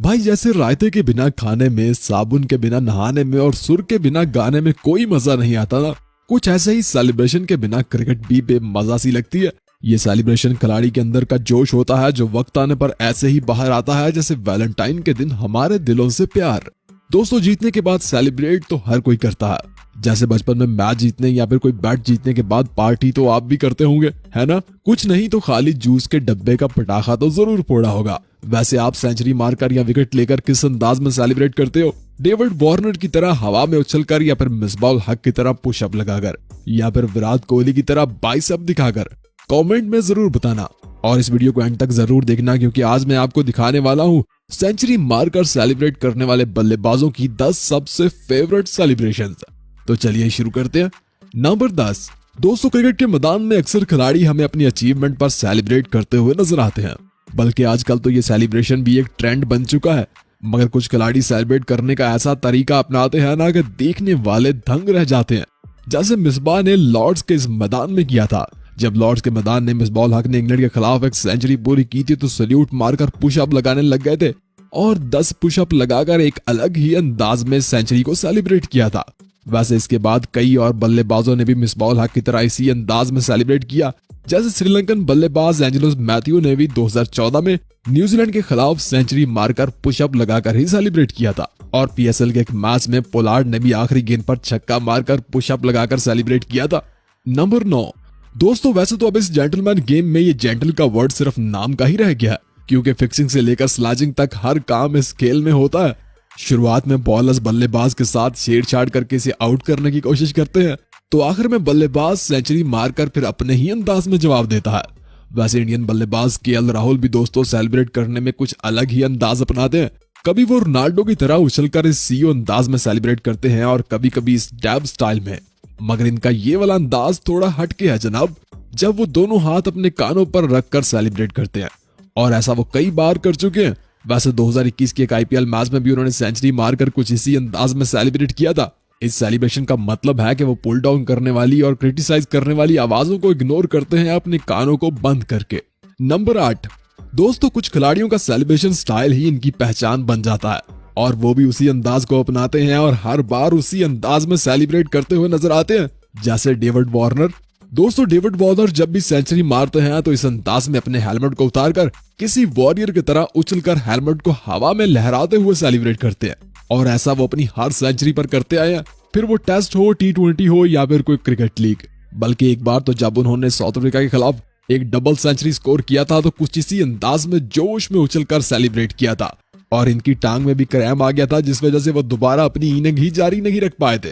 भाई जैसे रायते के बिना खाने में, साबुन के बिना नहाने में और सुर के बिना गाने में कोई मजा नहीं आता ना, कुछ ऐसे ही सेलिब्रेशन के बिना क्रिकेट भी बेमजा सी लगती है। ये सेलिब्रेशन खिलाड़ी के अंदर का जोश होता है जो वक्त आने पर ऐसे ही बाहर आता है जैसे वैलेंटाइन के दिन हमारे दिलों से प्यार। दोस्तों जीतने के बाद सेलिब्रेट तो हर कोई करता है, जैसे बचपन में मैच जीतने या फिर कोई बैट जीतने के बाद पार्टी तो आप भी करते होंगे, है ना? कुछ नहीं तो खाली जूस के डब्बे का पटाखा तो जरूर फोड़ा होगा। वैसे आप सेंचुरी मारकर या विकेट लेकर किस अंदाज में सेलिब्रेट करते हो? डेविड वार्नर की तरह हवा में उछलकर, या फिर मिसबाह हक की तरह पुशअप लगाकर, या फिर विराट कोहली की तरह बाइसेप दिखाकर? कमेंट में जरूर बताना और इस वीडियो को एंड तक जरूर देखना, क्योंकि आज मैं आपको दिखाने वाला हूँ सेंचुरी मारकर सेलिब्रेट करने वाले बल्लेबाजों की 10 सबसे फेवरेट सेलिब्रेशंस। तो चलिए शुरू करते हैं। नंबर 10। दोस्तों क्रिकेट के मैदान में अक्सर खिलाड़ी हमें अपनी अचीवमेंट पर सेलिब्रेट करते हुए नजर आते हैं, बल्कि आजकल तो ये सेलिब्रेशन भी एक ट्रेंड बन चुका है। मगर कुछ खिलाड़ी सेलिब्रेट करने का ऐसा तरीका अपनाते हैं ना कि देखने वाले दंग रह जाते हैं, जैसे मिसबाह ने लॉर्ड्स के इस मैदान में किया था। जब लॉर्ड्स के मैदान में मिसबाह हक ने इंग्लैंड के खिलाफ एक सेंचुरी पूरी की थी तो सैल्यूट मारकर पुशअप लगाने लग गए थे और 10 पुशअप लगाकर एक अलग ही अंदाज में सेंचुरी को सेलिब्रेट किया था। वैसे इसके बाद कई और बल्लेबाजों ने भी मिसबाह हक की तरह इसी अंदाज में सेलिब्रेट किया, जैसे श्रीलंकन बल्लेबाज एंजेलो मैथ्यू ने भी 2014 में न्यूजीलैंड के खिलाफ सेंचुरी मारकर पुशअप लगाकर ही सेलिब्रेट किया था। और पीएसएल के एक मैच में पोलार्ड ने भी आखिरी गेंद पर छक्का मारकर पुशअप लगाकर सेलिब्रेट किया था। नंबर 9। दोस्तों वैसे तो अब इस जेंटलमैन गेम में ये जेंटल का वर्ड सिर्फ नाम का ही रह गया है, क्योंकि फिक्सिंग से लेकर स्लैजिंग तक हर काम इस खेल में होता है। शुरुआत में बॉलर्स बल्लेबाज के साथ छेड़छाड़ करके इसे आउट करने की कोशिश करते हैं, तो आखिर में बल्लेबाज सेंचुरी मारकर फिर अपने ही अंदाज में जवाब देता है। वैसे इंडियन बल्लेबाज केएल राहुल भी दोस्तों सेलिब्रेट करने में कुछ अलग ही अंदाज अपनाते हैं। कभी वो रोनाल्डो की तरह उछलकर इस सीओ अंदाज में सेलिब्रेट करते हैं और कभी कभी इस डैब स्टाइल में। मगर इनका ये वाला अंदाज थोड़ा हटके है जनाब, जब वो दोनों हाथ अपने कानों पर रखकर सेलिब्रेट करते हैं, और ऐसा वो कई बार कर चुके हैं। वैसे 2021 के एक आईपीएल मैच में भी उन्होंने सेंचुरी मारकर कुछ इसी अंदाज में सेलिब्रेट किया था। इस सेलिब्रेशन का मतलब है कि वो पुल डाउन करने वाली और क्रिटिसाइज करने वाली आवाजों को इग्नोर करते हैं अपने कानों को बंद करके। नंबर 8। दोस्तों कुछ खिलाड़ियों का सेलिब्रेशन स्टाइल ही इनकी पहचान बन जाता है, और वो भी उसी अंदाज को अपनाते हैं और हर बार उसी अंदाज में सेलिब्रेट करते हुए नजर आते हैं, जैसे डेविड वार्नर। दोस्तों डेविड वार्नर जब भी सेंचुरी मारते हैं तो इस अंदाज में अपने हेलमेट को उतारकर किसी वॉरियर की तरह उछलकर हेलमेट को हवा में लहराते हुए सेलिब्रेट करते हैं, और ऐसा वो अपनी हर सेंचुरी पर करते आए हैं, फिर वो टेस्ट हो, T20 हो या फिर कोई क्रिकेट लीग। बल्कि एक बार तो जब उन्होंने साउथ अफ्रीका के खिलाफ एक डबल सेंचुरी स्कोर किया था तो कुछ इसी अंदाज में जोश में उछलकर सेलिब्रेट किया था, और इनकी टांग में भी क्रैम्प आ गया था, जिस वजह से वो दोबारा अपनी इनिंग ही जारी नहीं रख पाए थे।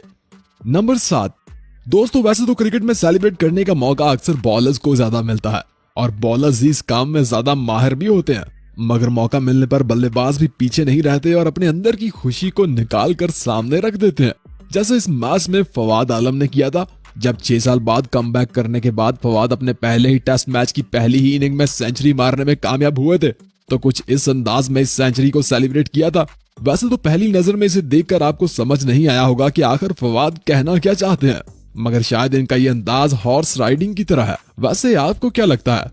नंबर 7। दोस्तों वैसे तो क्रिकेट में सेलिब्रेट करने का मौका अक्सर बॉलर्स को ज्यादा मिलता है, और बॉलर्स इस काम में ज्यादा माहिर भी होते हैं। मगर मौका मिलने पर बल्लेबाज भी पीछे नहीं रहते और अपने अंदर की खुशी को निकाल कर सामने रख देते हैं, जैसे इस मैच में फवाद आलम ने किया था। जब 6 साल बाद कमबैक करने के बाद फवाद अपने पहले ही टेस्ट मैच की पहली ही इनिंग में सेंचुरी मारने में कामयाब हुए थे, तो कुछ इस अंदाज में इस सेंचुरी को सेलिब्रेट किया था। वैसे तो पहली नजर में इसे देखकर आपको समझ नहीं आया होगा कि आखिर फवाद कहना क्या चाहते हैं, मगर शायद इनका ये अंदाज हॉर्स राइडिंग की तरह है। वैसे आपको क्या लगता है?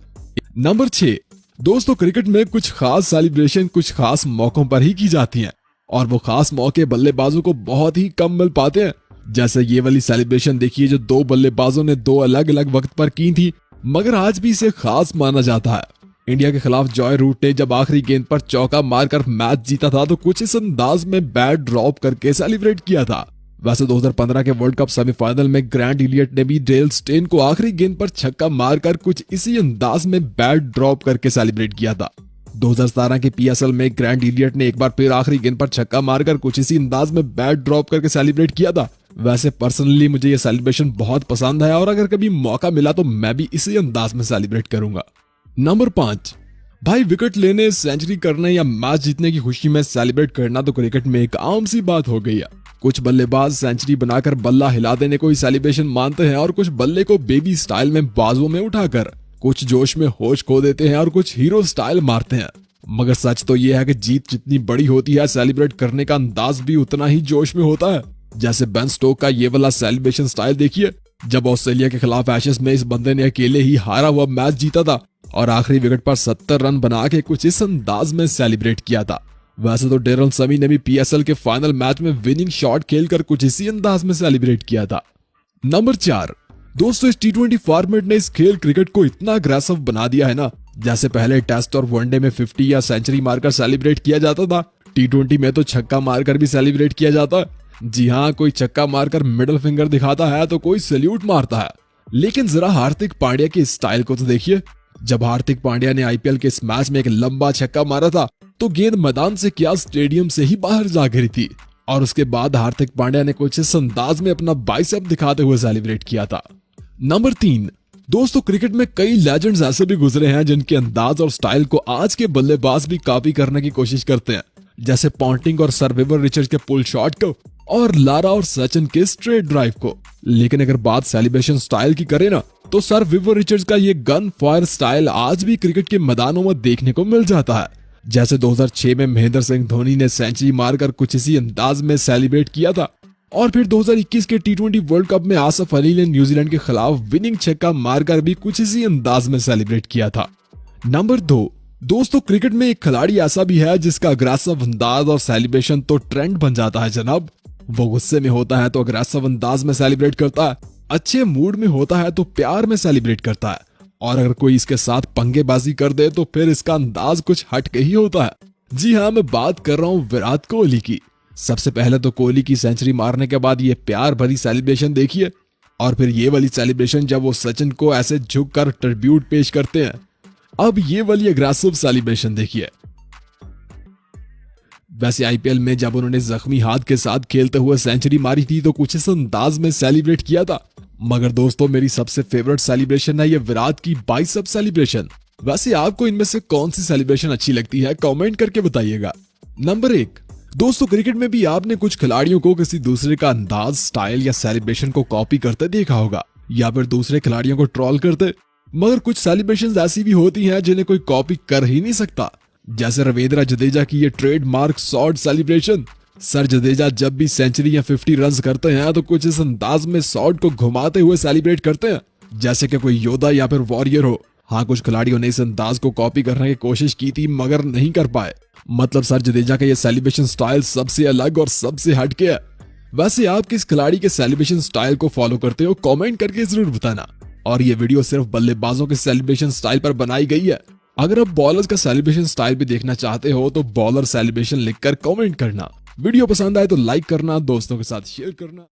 नंबर 6। दोस्तों क्रिकेट में कुछ खास सेलिब्रेशन कुछ खास मौकों पर ही की जाती हैं, और वो खास मौके बल्लेबाजों को बहुत ही कम मिल पाते हैं। जैसे ये वाली सेलिब्रेशन देखिए जो 2 बल्लेबाजों ने 2 अलग अलग वक्त पर की थी, मगर आज भी इसे खास माना जाता है। इंडिया के खिलाफ जॉय रूट ने जब आखिरी गेंद पर चौका मारकर मैच जीता था तो कुछ इस अंदाज में बैट ड्रॉप करके सेलिब्रेट किया था। वैसे 2015 के वर्ल्ड कप सेमीफाइनल में ग्रैंट इलियट ने भी डेल स्टेन को आखिरी गेंद पर छक्का मारकर कुछ इसी अंदाज में बैट ड्रॉप करके सेलिब्रेट किया था। 2017 के पीएसएल में ग्रैंट इलियट ने एक बार फिर आखिरी गेंद पर छक्का मारकर कुछ इसी अंदाज में बैट ड्रॉप करके सेलिब्रेट किया था। वैसे पर्सनली मुझे ये सेलिब्रेशन बहुत पसंद है, और अगर कभी मौका मिला तो मैं भी इसी अंदाज में सेलिब्रेट करूंगा। नंबर 5। भाई विकेट लेने, सेंचुरी करने या मैच जीतने की खुशी में सेलिब्रेट करना तो क्रिकेट में एक आम सी बात हो गई है। कुछ बल्लेबाज सेंचुरी बनाकर बल्ला हिला देने को ही सेलिब्रेशन मानते हैं, और कुछ बल्ले को बेबी स्टाइल में बाजुओं में उठाकर कुछ जोश में होश खो देते हैं और कुछ हीरो स्टाइल मारते हैं। मगर सच तो यह है कि जीत जितनी बड़ी होती है सेलिब्रेट करने का अंदाज भी उतना ही जोश में होता है। जैसे बेन स्टोक का ये वाला सेलिब्रेशन स्टाइल देखिए, जब ऑस्ट्रेलिया के खिलाफ एशेज में इस बंदे ने अकेले ही हारा हुआ मैच जीता था और आखिरी विकेट पर 70 रन बना के कुछ इस अंदाज में सेलिब्रेट किया था। वैसे तो डेरल समी ने भी पीएसएल के फाइनल मैच में विनिंग शॉट खेलकर कुछ इसी अंदाज में सेलिब्रेट किया था। नंबर 4, दोस्तों इस टी20 फॉर्मेट ने इस खेल क्रिकेट को इतना अग्रेसिव बना दिया है ना, जैसे पहले टेस्ट और वनडे में 50 या सेंचुरी मारकर सेलिब्रेट किया जाता था, टी20 में तो छक्का मारकर भी सेलिब्रेट किया जाता है। जी हाँ, कोई छक्का मारकर मिडिल फिंगर दिखाता है तो कोई सैल्यूट मारता है। लेकिन जरा हार्दिक पांड्या के स्टाइल को तो देखिए। जब हार्दिक पांड्या ने आईपीएल के इस मैच में एक लंबा छक्का मारा था तो गेंद मैदान से क्या स्टेडियम से ही बाहर जा गिरी थी, और उसके बाद हार्दिक पांड्या ने कुछ इस अंदाज में अपना बाइसेप दिखाते हुए सेलिब्रेट किया था। नंबर 3, दोस्तों क्रिकेट में कई लेजेंड्स ऐसे भी गुजरे हैं जिनके अंदाज और स्टाइल को आज के बल्लेबाज भी कॉपी करने की कोशिश करते हैं, जैसे पॉन्टिंग और सर विवर रिचर्ड्स के पुल शॉट को और लारा और सचिन के स्ट्रेट ड्राइव को। लेकिन अगर बात सेलिब्रेशन स्टाइल की करें ना, तो सर विवर रिचर्ड्स का ये गन फायर स्टाइल आज भी क्रिकेट के मैदानों में देखने को मिल जाता है। जैसे 2006 में महेंद्र सिंह धोनी ने सेंचुरी मारकर कुछ इसी अंदाज में सेलिब्रेट किया था, और फिर 2021 के टी20 वर्ल्ड कप में आसिफ अली ने न्यूजीलैंड के खिलाफ विनिंग छक्का मारकर भी कुछ इसी अंदाज में सेलिब्रेट किया था। नंबर 2, दोस्तों क्रिकेट में एक खिलाड़ी ऐसा भी है जिसका अग्रेसिव अंदाज और सेलिब्रेशन तो ट्रेंड बन जाता है जनाब। वो गुस्से में होता है तो अग्रेसिव अंदाज में सेलिब्रेट करता है, अच्छे मूड में होता है तो प्यार में सेलिब्रेट करता है, और अगर कोई इसके साथ पंगेबाजी कर दे तो फिर इसका अंदाज कुछ हटके ही होता है। जी हाँ, मैं बात कर रहा हूँ विराट कोहली की। सबसे पहले तो कोहली की सेंचुरी मारने के बाद ये प्यार भरी सेलिब्रेशन देखिए, और फिर ये वाली सेलिब्रेशन जब वो सचिन को ऐसे झुककर ट्रिब्यूट पेश करते हैं। अब ये वाली अग्रेसिव सेलिब्रेशन देखिए। वैसे आईपीएल में जब उन्होंने जख्मी हाथ के साथ खेलते हुए सेंचुरी मारी थी तो कुछ इस अंदाज में सेलिब्रेट किया था। मगर दोस्तों मेरी सबसे फेवरेट सेलिब्रेशन है ये विराट की बाइसेप सेलिब्रेशन। वैसे आपको इनमें से कौन सी सेलिब्रेशन अच्छी लगती है, कमेंट करके बताइएगा। नंबर 1, दोस्तों क्रिकेट में भी आपने कुछ खिलाड़ियों को किसी दूसरे का अंदाज, स्टाइल या सेलिब्रेशन को कॉपी करते देखा होगा, या फिर दूसरे खिलाड़ियों को ट्रोल करते। मगर कुछ सेलिब्रेशंस ऐसी भी होती हैं जिन्हें कोई कॉपी कर ही नहीं सकता, जैसे रविंद्र जडेजा की ये trademark shot celebration. Sir Jadeja जब भी सेंचुरी या 50 रन करते हैं तो कुछ इस अंदाज में शॉट को घुमाते हुए सेलिब्रेट करते हैं, जैसे कि कोई योद्धा या फिर वॉरियर हो। हाँ, कुछ खिलाड़ियों ने इस अंदाज को कॉपी करने की कोशिश की थी मगर नहीं कर पाए। मतलब सर जडेजा का ये सेलिब्रेशन स्टाइल सबसे अलग और सबसे हटके है। वैसे आप किस खिलाड़ी के सेलिब्रेशन स्टाइल को फॉलो करते हो, कमेंट करके जरूर बताना। और ये वीडियो सिर्फ बल्लेबाजों के सेलिब्रेशन स्टाइल पर बनाई गई है। अगर आप बॉलर्स का सेलिब्रेशन स्टाइल भी देखना चाहते हो तो बॉलर सेलिब्रेशन लिखकर कमेंट करना। वीडियो पसंद आए तो लाइक करना, दोस्तों के साथ शेयर करना।